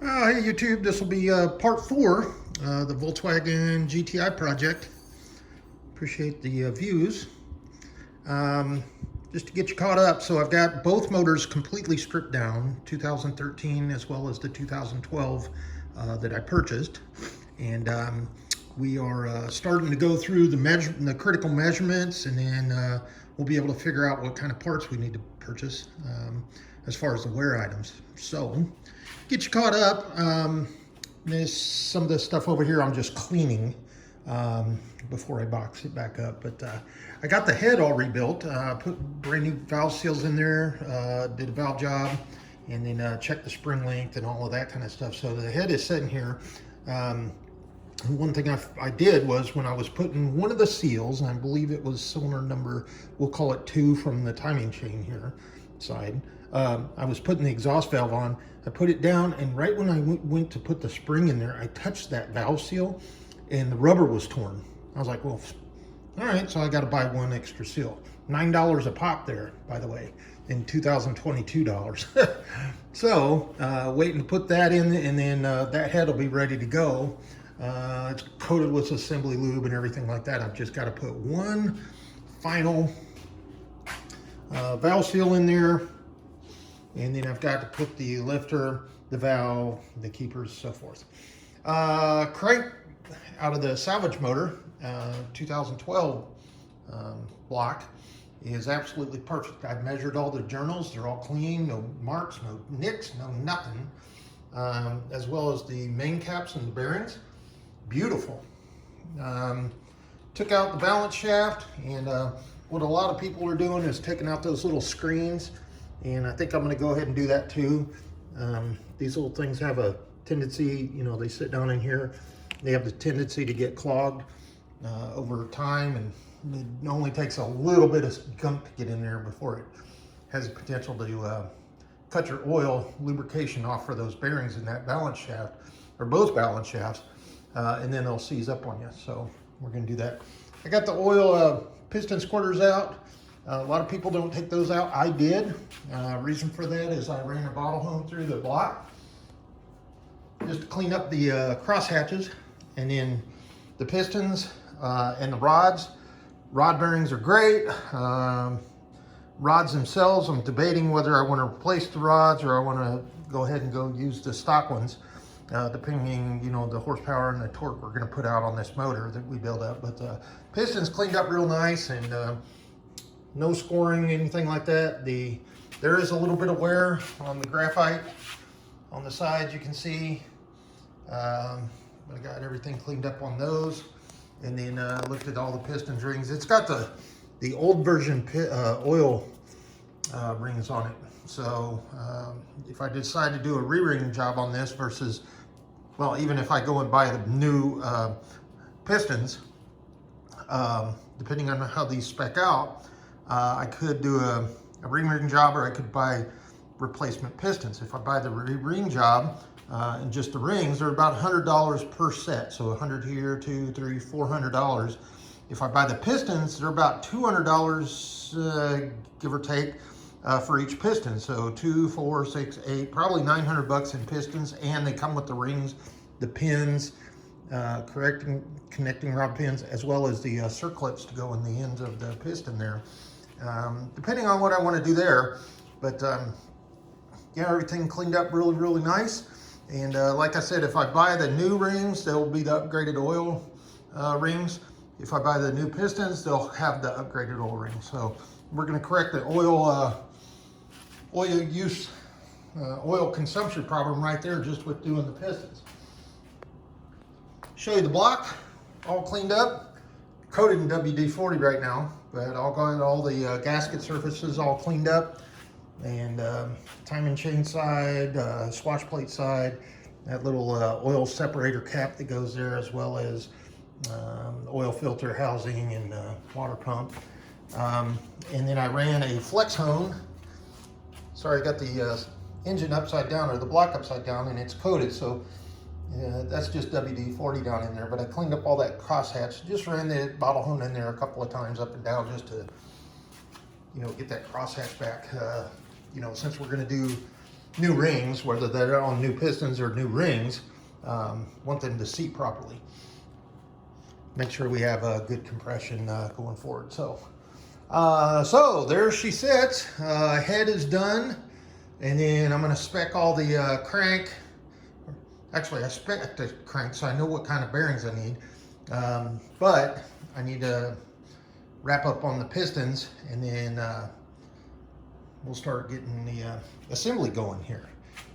Hey YouTube, this will be part 4, the Volkswagen GTI project. Appreciate the views. Just to get you caught up, so I've got both motors completely stripped down, 2013 as well as the 2012 that I purchased. And we are starting to go through the critical measurements, and then we'll be able to figure out what kind of parts we need to purchase as far as the wear items. So, get you caught up. Some of this stuff over here I'm just cleaning before I box it back up. But I got the head all rebuilt. Put brand new valve seals in there, did a valve job, and then checked the spring length and all of that kind of stuff. So the head is sitting here. One thing I did was when I was putting one of the seals, and I believe it was cylinder number, we'll call it 2 from the timing chain here side, I was putting the exhaust valve on. I put it down, and right when I went to put the spring in there, I touched that valve seal and the rubber was torn. I was like, well, all right, so I got to buy one extra seal. $9 a pop there, by the way, in 2022 dollars. So waiting to put that in, and then that head will be ready to go. It's coated with assembly lube and everything like that. I've just got to put one final valve seal in there, and then I've got to put the lifter, the valve, the keepers, so forth. Crank out of the salvage motor, 2012 block, is absolutely perfect. I've measured all the journals. They're all clean, no marks, no nicks, no nothing. As well as the main caps and the bearings. Beautiful. Took out the balance shaft, and what a lot of people are doing is taking out those little screens, and I think I'm going to go ahead and do that too. These little things have a tendency, you know, they sit down in here, they have the tendency to get clogged over time, and it only takes a little bit of gunk to get in there before it has the potential to cut your oil lubrication off for those bearings in that balance shaft, or both balance shafts, and then they'll seize up on you. So we're going to do that. I got the oil piston squirters out. A lot of people don't take those out. I did. Reason for that is I ran a bottle home through the block just to clean up the cross hatches, and then the pistons and the rods. Rod bearings are great. Rods themselves, I'm debating whether I want to replace the rods or I want to go ahead and go use the stock ones, depending, you know, the horsepower and the torque we're going to put out on this motor that we build up. But pistons cleaned up real nice, and no scoring, anything like that. There is a little bit of wear on the graphite on the sides, you can see. But I got everything cleaned up on those, and then looked at all the pistons rings. It's got the old version oil rings on it. So if I decide to do a re-ring job on this versus, well, even if I go and buy the new pistons, depending on how these spec out, I could do a re-ring job, or I could buy replacement pistons. If I buy the re-ring job and just the rings, they're about $100 per set. So 100 here, 2, 3, $400. If I buy the pistons, they're about $200, give or take, for each piston. So 2, 4, 6, 8, probably 900 bucks in pistons, and they come with the rings, the pins, connecting rod pins, as well as the circlips to go in the ends of the piston there. Depending on what I want to do there, but yeah, everything cleaned up really, really nice. And like I said, if I buy the new rings, they'll be the upgraded oil rings. If I buy the new pistons, they'll have the upgraded oil rings. So we're going to correct the oil consumption problem right there just with doing the pistons. Show you the block, all cleaned up, coated in WD-40 right now, but all the gasket surfaces all cleaned up, and timing chain side, swatch plate side, that little oil separator cap that goes there, as well as oil filter housing and water pump. And then I ran a flex hone. Sorry, I got the engine upside down, or the block upside down, and it's coated, so that's just WD-40 down in there. But I cleaned up all that crosshatch. Just ran the bottle hone in there a couple of times up and down just to, you know, get that crosshatch back. You know, since we're going to do new rings, whether they're on new pistons or new rings, want them to seat properly. Make sure we have a good compression going forward. So there she sits. Head is done, and then I'm going to spec all the crank. Actually, I spec the crank so I know what kind of bearings I need. But I need to wrap up on the pistons, and then we'll start getting the assembly going here.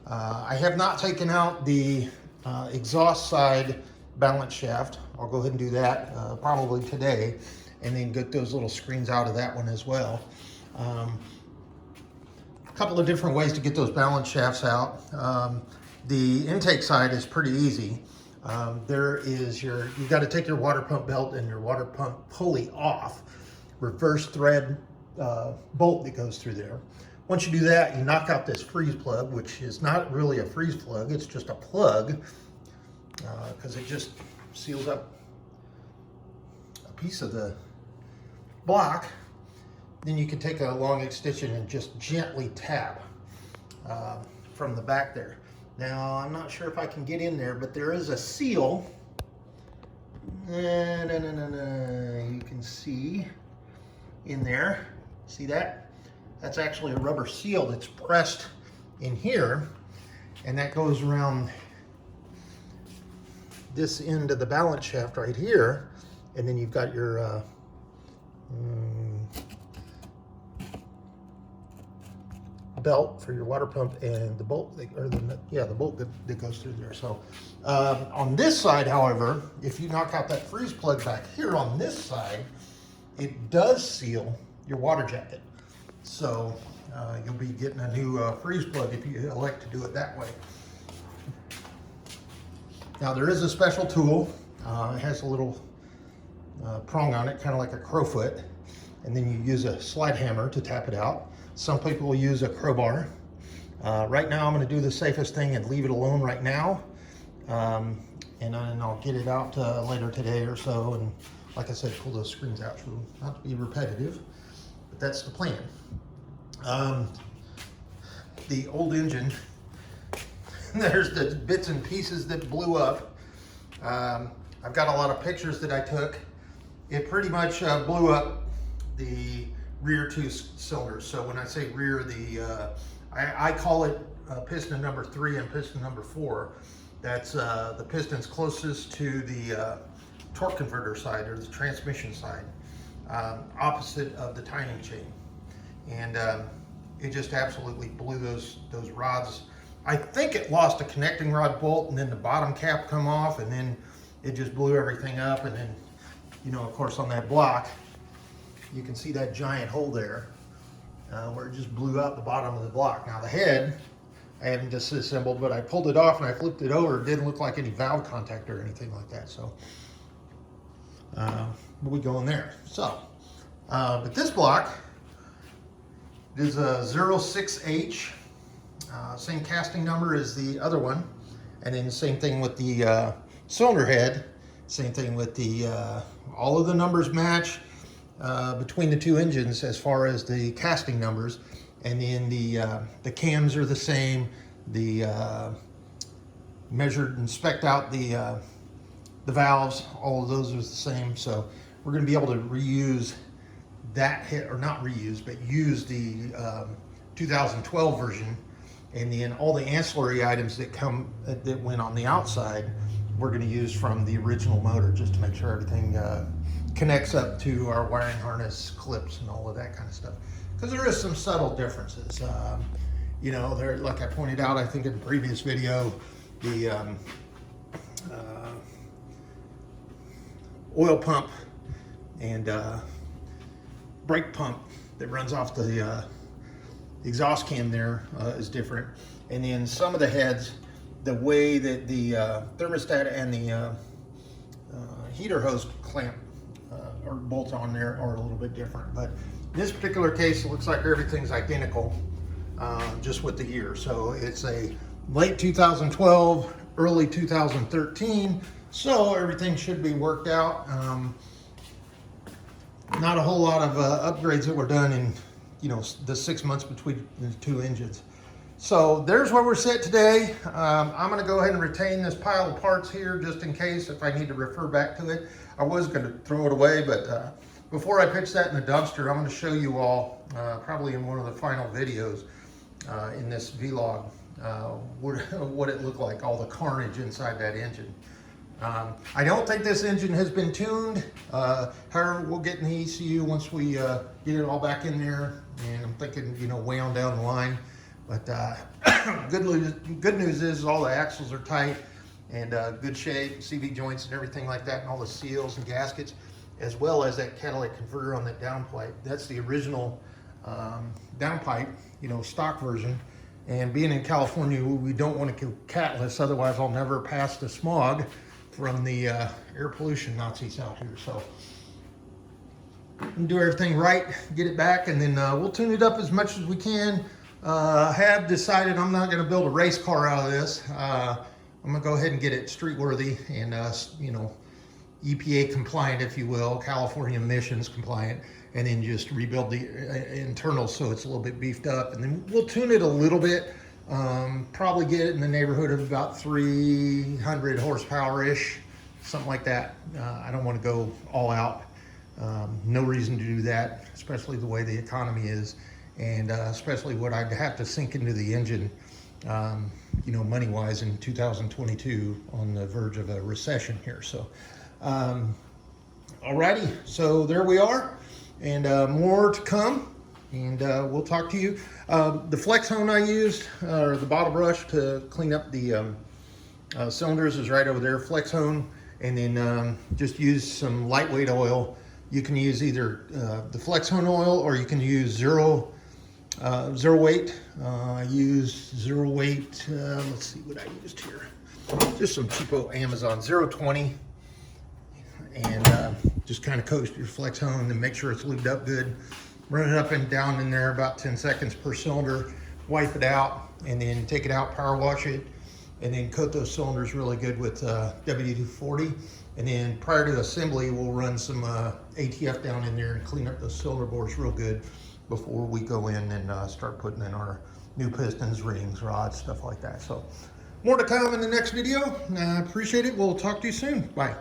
I have not taken out the exhaust side balance shaft. I'll go ahead and do that probably today, and then get those little screens out of that one as well. A couple of different ways to get those balance shafts out. The intake side is pretty easy. You've got to take your water pump belt and your water pump pulley off. Reverse thread bolt that goes through there. Once you do that, you knock out this freeze plug, which is not really a freeze plug, it's just a plug, because it just seals up a piece of the block. Then you can take a long extension and just gently tap from the back there. Now, I'm not sure if I can get in there, but there is a seal. You can see in there. See that? That's actually a rubber seal that's pressed in here, and that goes around this end of the balance shaft right here, and then you've got your belt for your water pump and the bolt, the bolt that goes through there. So on this side, however, if you knock out that freeze plug back here on this side, it does seal your water jacket. So you'll be getting a new freeze plug if you elect to do it that way. Now there is a special tool. It has a little prong on it, kind of like a crowfoot, and then you use a slide hammer to tap it out. Some people will use a crowbar. Right now I'm going to do the safest thing and leave it alone right now, and then I'll get it out later today or so, and like I said, pull those screens out. So not to be repetitive, but that's the plan. The old engine, there's the bits and pieces that blew up. I've got a lot of pictures that I took. It pretty much blew up the rear two cylinders. So when I say rear, I call it piston number 3 and piston number 4. That's the pistons closest to the torque converter side, or the transmission side, opposite of the timing chain. And it just absolutely blew those rods. I think it lost a connecting rod bolt, and then the bottom cap come off, and then it just blew everything up. And then, you know, of course, on that block, you can see that giant hole there where it just blew out the bottom of the block. Now the head, I haven't disassembled, but I pulled it off and I flipped it over. It didn't look like any valve contact or anything like that. So we go in there. So, but this block is a 06H, same casting number as the other one. And then the same thing with the cylinder head, same thing with the, all of the numbers match between the two engines as far as the casting numbers, and then the cams are the same. The measured and spec'd out the valves, all of those are the same. So we're going to be able to reuse that hit, or not reuse, but use the 2012 version, and then all the ancillary items that went on the outside, we're going to use from the original motor, just to make sure everything connects up to our wiring harness, clips, and all of that kind of stuff. Because there is some subtle differences. You know, there, like I pointed out, I think in the previous video, the oil pump and brake pump that runs off the exhaust cam there is different. And then some of the heads, the way that the thermostat and the heater hose clamp or bolts on there are a little bit different. But in this particular case, it looks like everything's identical, just with the year. So it's a late 2012, early 2013. So everything should be worked out. Not a whole lot of upgrades that were done in, you know, the 6 months between the two engines. So there's where we're set today. I'm gonna go ahead and retain this pile of parts here just in case if I need to refer back to it. I was gonna throw it away, but before I pitch that in the dumpster, I'm gonna show you all, probably in one of the final videos in this vlog, what it looked like, all the carnage inside that engine. I don't think this engine has been tuned. However, we'll get in the ECU once we get it all back in there, and I'm thinking, you know, way on down the line. But good news is all the axles are tight and good shape, CV joints and everything like that, and all the seals and gaskets, as well as that catalytic converter on that downpipe. That's the original downpipe, you know, stock version. And being in California, we don't want to go catless, otherwise I'll never pass the smog from the air pollution Nazis out here. So we'll do everything right, get it back, and then we'll tune it up as much as we can. Have decided I'm not going to build a race car out of this. I'm going to go ahead and get it street worthy and, you know, EPA compliant, if you will, California emissions compliant, and then just rebuild the internals so it's a little bit beefed up. And then we'll tune it a little bit, probably get it in the neighborhood of about 300 horsepower-ish, something like that. I don't want to go all out. No reason to do that, especially the way the economy is. And especially what I'd have to sink into the engine, you know, money-wise in 2022 on the verge of a recession here. So, alrighty, so there we are, and more to come, and we'll talk to you. The flex hone I used, or the bottle brush to clean up the cylinders is right over there, flex hone, and then just use some lightweight oil. You can use either the flex hone oil, or you can use zero weight. I use 0 weight, let's see what I used here. Just some cheapo Amazon 020, and just kind of coast your flex hone and make sure it's lubed up good. Run it up and down in there about 10 seconds per cylinder, wipe it out, and then take it out, power wash it, and then coat those cylinders really good with WD-40. And then prior to assembly, we'll run some ATF down in there and clean up those cylinder bores real good before we go in and start putting in our new pistons, rings, rods, stuff like that. So more to come in the next video. I appreciate it. We'll talk to you soon. Bye.